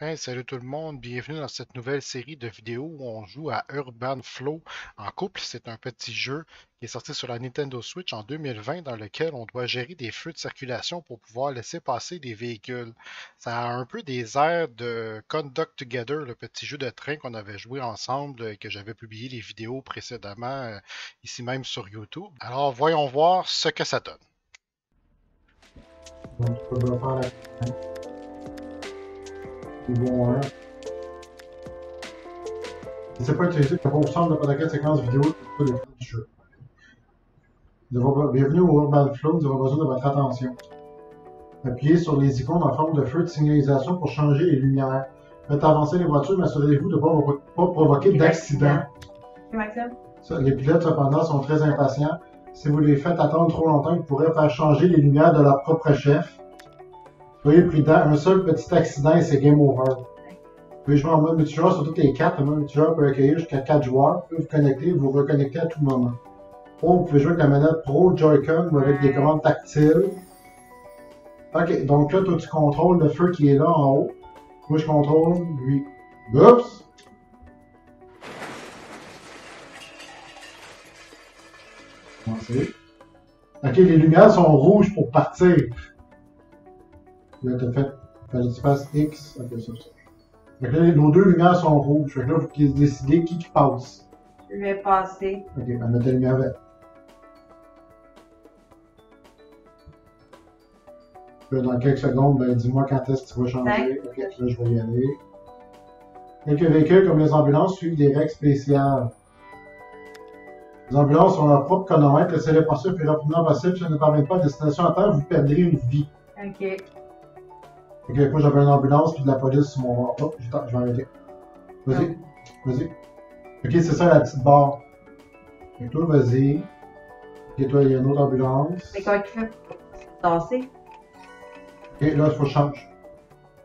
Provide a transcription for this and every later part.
Hey, salut tout le monde, bienvenue dans cette nouvelle série de vidéos où on joue à Urban Flow en couple. C'est un petit jeu qui est sorti sur la Nintendo Switch en 2020 dans lequel on doit gérer des feux de circulation pour pouvoir laisser passer des véhicules. Ça a un peu des airs de Conduct Together, le petit jeu de train qu'on avait joué ensemble et que j'avais publié les vidéos précédemment ici même sur YouTube. Alors voyons voir ce que ça donne. Donc, tu peux faire la niveau 1. Si c'est pas utilisé, tu pas au centre de n'importe quelle séquence vidéo, tu peux les faire du jeu. Bienvenue au Urban Flow, nous avons besoin de votre attention. Appuyez sur les icônes en forme de feu de signalisation pour changer les lumières. Faites avancer les voitures, mais assurez-vous de ne pas provoquer d'accident. Les pilotes, cependant, sont très impatients. Si vous les faites attendre trop longtemps, ils pourraient faire changer les lumières de leur propre chef. Soyez prudents, un seul petit accident et c'est game over. Vous pouvez jouer en mode multijoueur sur toutes les cartes. Le mode multijoueur peut accueillir jusqu'à 4 joueurs. Vous pouvez vous connecter et vous reconnecter à tout moment. Vous pouvez jouer avec la manette Pro Joy-Con ou avec des commandes tactiles. Ok, donc là, toi, tu contrôles le feu qui est là en haut. Moi, je contrôle lui. Oups! Commencer. Ok, les lumières sont rouges pour partir. Là, t'as fait. Fallait que tu fasses X. Ok, ça. Fait que là, nos deux lumières sont rouges. Fait que là, il faut décider qui passe. Je vais passer. Ok, ben mets ta lumière verte. Là, dans quelques secondes, ben dis-moi quand est-ce que tu vas changer. Ok, là, je vais y aller. Quelques véhicules, comme les ambulances, suivent des règles spéciales. Les ambulances ont leur propre chronomètre. Laissez-les passer le plus rapidement possible. Si elles ne parviennent pas à destination à temps, vous perdrez une vie. Ok. Ok, moi j'avais une ambulance puis de la police sur mon. Oh, je vais arrêter. Vas-y, vas-y. Ok, c'est ça la petite barre. Et toi, vas-y. Ok, toi, il y a une autre ambulance. Mais comment tu fais pour tasser? Ok, là, il faut que je change.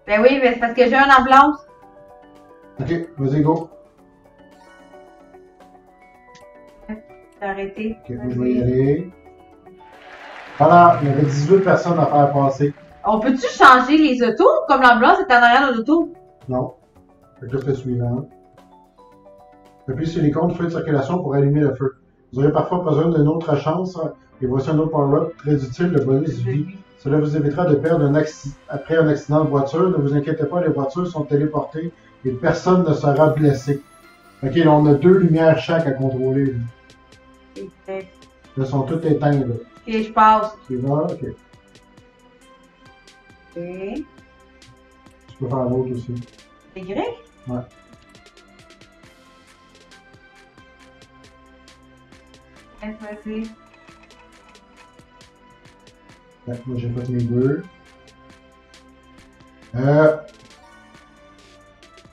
Ben oui, mais c'est parce que j'ai une ambulance. Ok, vas-y, go. J'ai arrêté. Ok, moi je vais y aller. Voilà, il y avait 18 personnes à faire passer. On peut-tu changer les autos? Comme l'ambulance est en arrière de l'auto. Non. Fait que là, c'est le suivant. Appuyez sur l'icône de feu de circulation pour allumer le feu. Vous aurez parfois besoin d'une autre chance, et voici un autre power-up très utile, le bonus vie. Cela vous évitera de perdre après un accident de voiture. Ne vous inquiétez pas, les voitures sont téléportées et personne ne sera blessé. Ok, là, on a deux lumières chaque à contrôler. Là, Ok, elles sont toutes éteintes. Là. je passe. C'est là, ok. Ok. Tu peux faire l'autre aussi. Y? Ouais. Vas-y. Ouais, moi j'ai fait mes deux.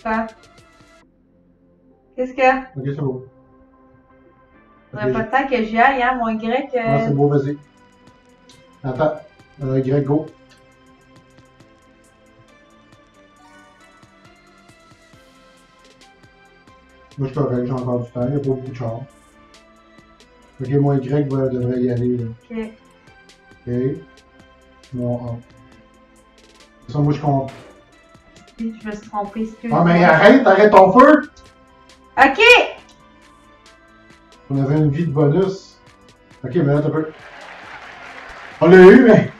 Quoi? Qu'est-ce que? Ok, c'est beau. Faudrait pas de temps que j'y aille, hein, mon Y. Ah, c'est beau, vas-y. Attends. Y, go. Moi, je suis correct, j'ai encore du temps, il n'y a pas beaucoup de char. Ok, mon Y devrait y aller. Là. Ok. Ok. Mon A. Ça, moi, je compte. Je me suis trompée, excuse. Ah, mais arrête ton feu! Ok! On avait une vie de bonus. Ok, mais là, t'as peu. On l'a eu, mais.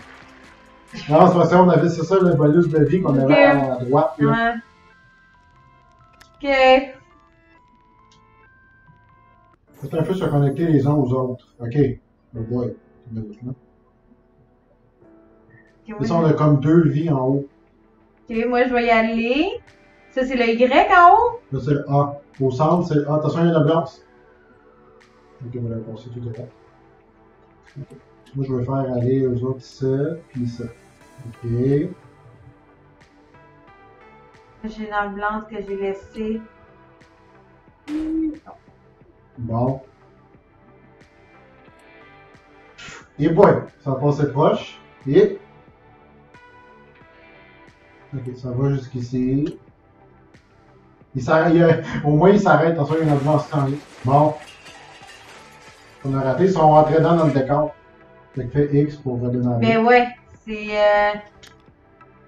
Non, c'est pas ça, c'est ça le bonus de vie qu'on avait à droite. Là. Ouais. Ok. Faut un peu se connecter les uns aux autres. Ok. Oh boy. Ok, Ça, on a comme deux vies en haut. ok, moi je vais y aller. Ça, c'est le Y en haut? Là, c'est le A. Au centre, c'est le A. Attention, il y a une ambulance. Ok, on va la passer tout de suite. Okay. Moi, je vais faire aller aux autres ici, puis ça. Ok. J'ai une ambulance que j'ai laissée. Bon. Et boy, ça va passer proche. Et. Ok, ça va jusqu'ici. Il s'arrête. Au moins, il s'arrête. Attention, il y a une ambulance qui s'en vient. Bon. On a raté. Ils sont rentrés dans le décor. Fait que fais X pour redémarrer. Ben ouais, c'est.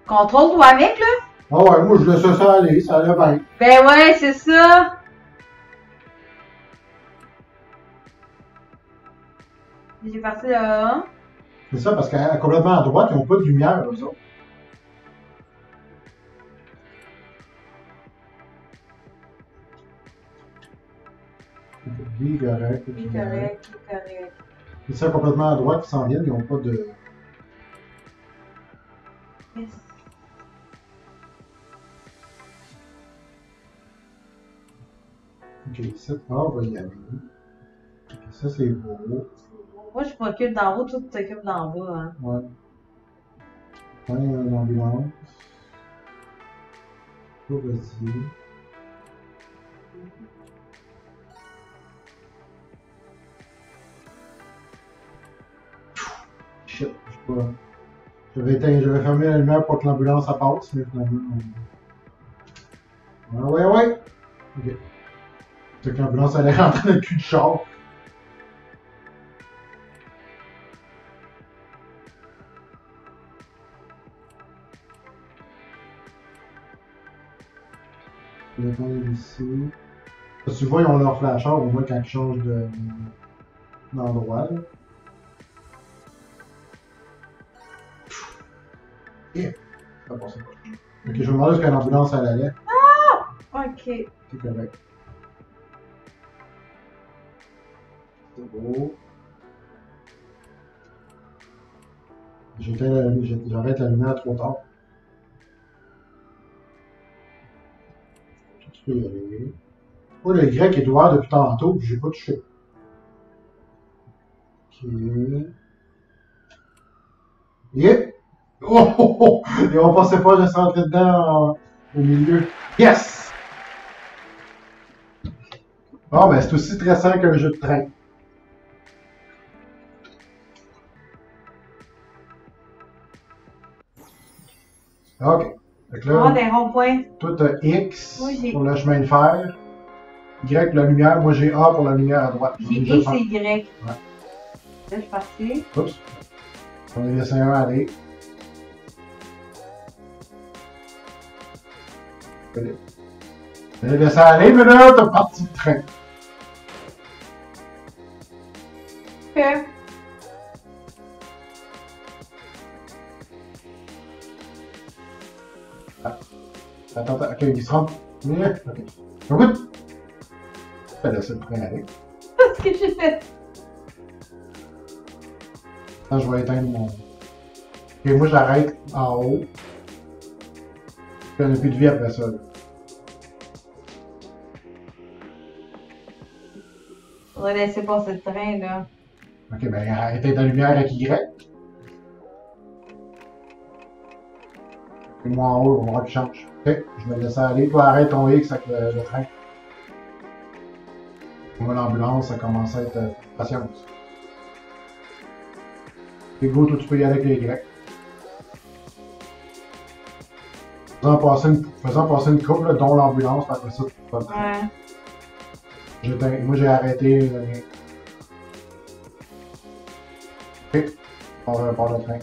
Contrôle toi avec, là? Ah ouais, moi je laisse ça aller, ça allait bien. Ben ouais, c'est ça. J'ai parti là. C'est ça, parce qu'à complètement à droite, ils n'ont pas de lumière, eux autres. Lui, correct. Oui, correct, oui, correct. C'est ça, complètement à droite, ils s'en viennent, ils n'ont pas de. Yes. Ok, ça, on va y aller. Ok, ça, c'est beau. Moi, je m'occupe d'en haut, toi, tu t'occupes d'en bas. Hein. Ouais. Ouais, une ambulance. Oh, vas-y. Shit, je sais pas. J'avais fermé la lumière pour que l'ambulance passe, mais finalement. Ouais, ouais, ouais. Ok. C'est que l'ambulance allait rentrer dans le cul de char. Je vais attendre ici. Parce que tu vois, ils ont leur flasheur au moins quand ils changent d'endroit. Yeah. Ça passe pas. Ok, je me demandais jusqu'à l'ambulance elle allait. Ok. C'est correct. C'est beau. J'arrête la lumière trop tard. Tu peux y aller. Oh, le Y est ouvert depuis tantôt, puis j'ai pas touché. Ok. Yep! Oh, oh, oh! Et on pensait pas de se rentrer dedans au milieu. Yes! Bon, ben, c'est aussi stressant qu'un jeu de train. Ok. Fait que On va là, des ronds-points. toi, t'as X Oui, j'ai- pour le chemin de fer. Y pour la lumière. Moi, j'ai A pour la lumière à droite. J'ai Je vais X faire- et Y. Ouais. Là, je suis partie. Oups. On a laissé un aller. On a laissé aller, mais là, t'as parti le train. Que. Attends, ok, il se rentre. Ok. Écoute. T'as laissé le train aller. Ce que j'ai fait. Attends, je vais éteindre mon. Ok, moi, j'arrête en haut. Puis on n'a plus de vie après ça. Là. Faudrait laisser passer le train, là. Ok, ben, arrêtez ta lumière avec Y. Et moi en haut, on va voir qu'il change. Ok, je vais laisser aller. Toi, arrête ton X avec le train. Moi, l'ambulance, ça commence à être patience. Et go, toi, tu peux y aller avec les Y. Faisant passer une couple, là, dont l'ambulance, après ça, tu peux pas. Ouais. Moi, j'ai arrêté le mien. Ok, on part le train.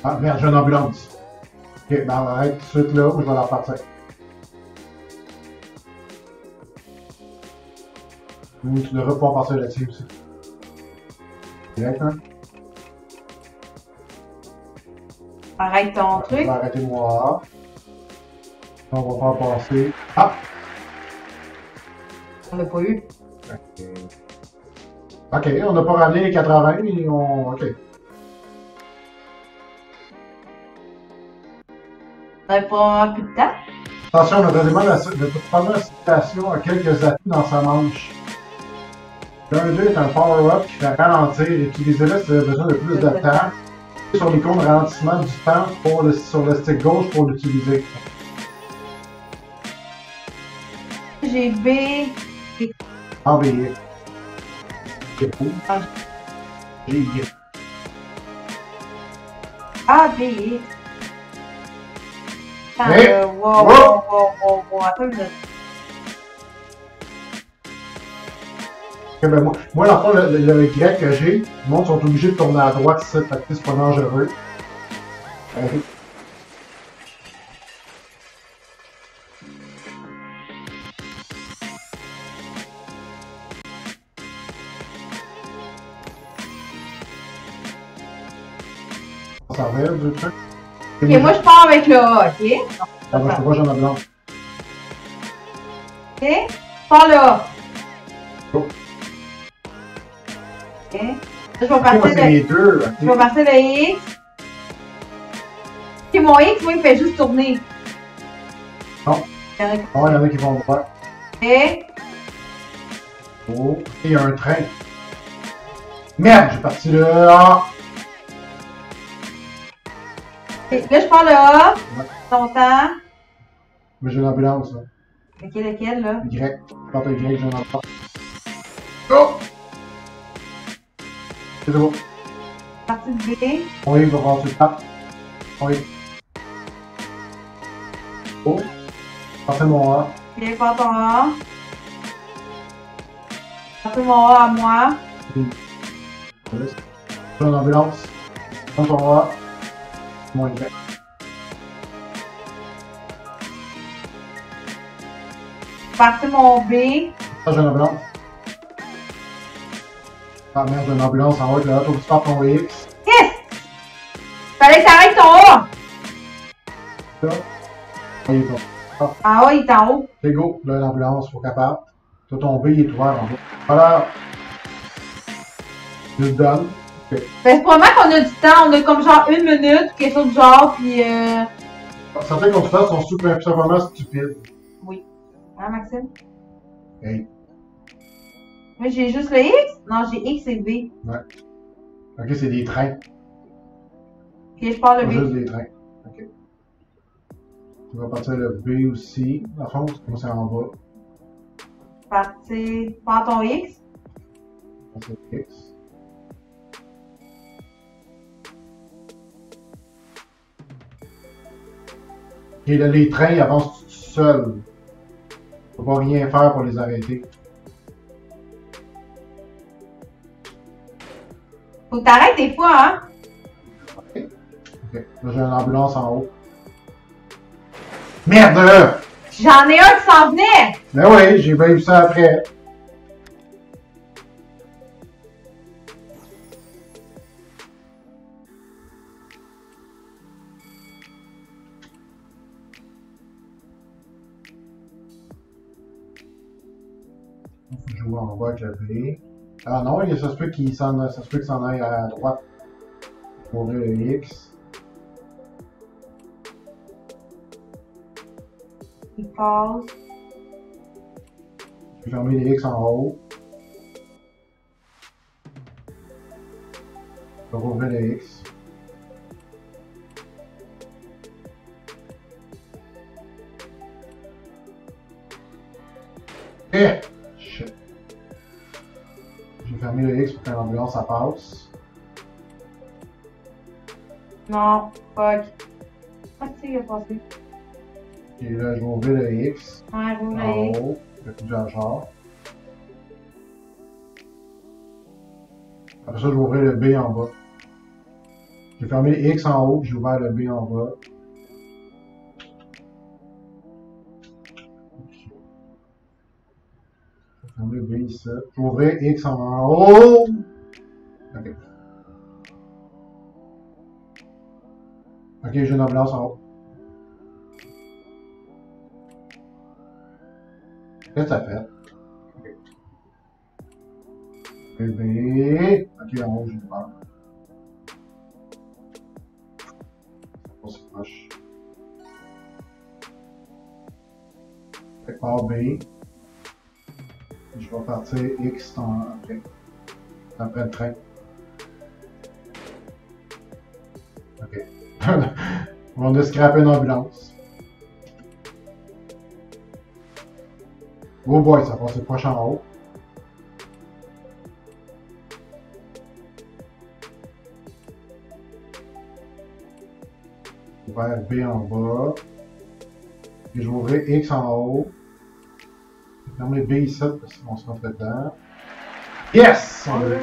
Ah, merde, j'ai une ambulance. Ok, ben, on arrête tout de suite là, ou je vais la repartir. Tu devrais pouvoir passer là-dessus aussi. Direct, hein? Arrête ton Je truc. vais arrêter moi. On va faire passer. Ah! On l'a pas eu. Ok. Ok, on n'a pas ramené les 80, mais on. Ok. On n'avait pas plus de temps. Attention, on a vraiment la citation a quelques atouts dans sa manche. L'un d'eux est un power-up qui fait ralentir. Utilisez-le si vous avez besoin de plus de temps. Sur l'icône de ralentissement du temps sur le stick gauche pour l'utiliser. J'ai B. A, B, Y. C'est cool. G, Y. A, B, X. Attends, Hey! wow. Attends une minute. Ok, ben moi, dans le fond, le Y que j'ai, le monde sont obligés de tourner à droite ici, fait que c'est pas dangereux. On s'en servir du truc. Ok, moi je pars avec le A, ok? Ah, ben, je peux pas, j'en ai blanc. Ok? Je pars le A. Go. Ok? Là, je vais Ok, moi, partir c'est de... les deux. Je vais Ok. partir de X. Ok, mon X, moi, il fait juste tourner. Non. Ok. Oh, il y en a qui vont voir. Oh, ok, il y a un train. Merde, j'ai parti là. Ok, là, je pars le A. Ouais. Longtemps. Mais j'ai une ambulance, là. Ok, lequel, là? Y. Je porte Y, j'ai une ambulance. Go! C'est bon. Partie de B. On y va voir sur le pape. On y. Oh. Parfait, mon A. Ok, pars ton A. Partir mon A à moi. J'ai une ambulance. Prends ton A. Mon Y. Partir mon B. Ça, j'ai une ambulance. Ah merde, j'ai une ambulance en haut, là. Faut que tu partes ton X. Yes! Fallait que t'arrêtes ton A. Là. Ah, il est bon. En haut, il est en haut. C'est go. Là, l'ambulance, faut qu'elle parte. Toi, ton B, il est ouvert en bas. Voilà. Je le donne. Ben, c'est probablement qu'on a du temps. On a comme genre 1 minute, quelque chose du genre, puis Certains consultants sont simplement stupides. Hein, Maxime? Hey. Moi, j'ai juste le X? Non, j'ai X et B. Ok, c'est des trains. Ok, je pars le Pas B. juste des trains. Ok. Tu vas partir le B aussi. Dans le fond, c'est comme ça en bas. Partir. Prends ton X. C'est X. Et là, les trains ils avancent tout seuls. Faut pas rien faire pour les arrêter. Faut que t'arrêtes des fois, hein? Ok. Là, j'ai une ambulance en haut. Merde! J'en ai un qui s'en venait! Ben oui, j'ai bien vu ça après. Faut que je joue en bas avec le B. Ah non, ça se peut qu'il s'en aille à droite. Pour ouvrir le X. Il passe. Je vais fermer les X en haut. Je vais ouvrir le X. Eh! Shit. J'ai fermé le X pour que l'ambulance ça passe. Non, fuck. Ah, tu sais, il a passé. Et là, je vais ouvrir le X Ouais, vous en voyez. haut. Le coup de genre. Après ça, je vais ouvrir le B en bas. J'ai fermé le X en haut, j'ai ouvert le B en bas. Je vais fermer le B ici. Je vais ouvrir X en haut. Ok. Ok, j'ai une ambulance en haut. Qu'est-ce que ça fait? Ok. Le B. Ok, en haut, j'ai peur. C'est proche. Fait que par B. Je vais partir X après le train. Ok. On a scrappé une ambulance. Oh boy, ça passe proche en haut. Ouvert B en bas. Puis je vais ouvrir X en haut. Je vais fermer B ici parce qu'on se rentre dedans. Yes! On l'a.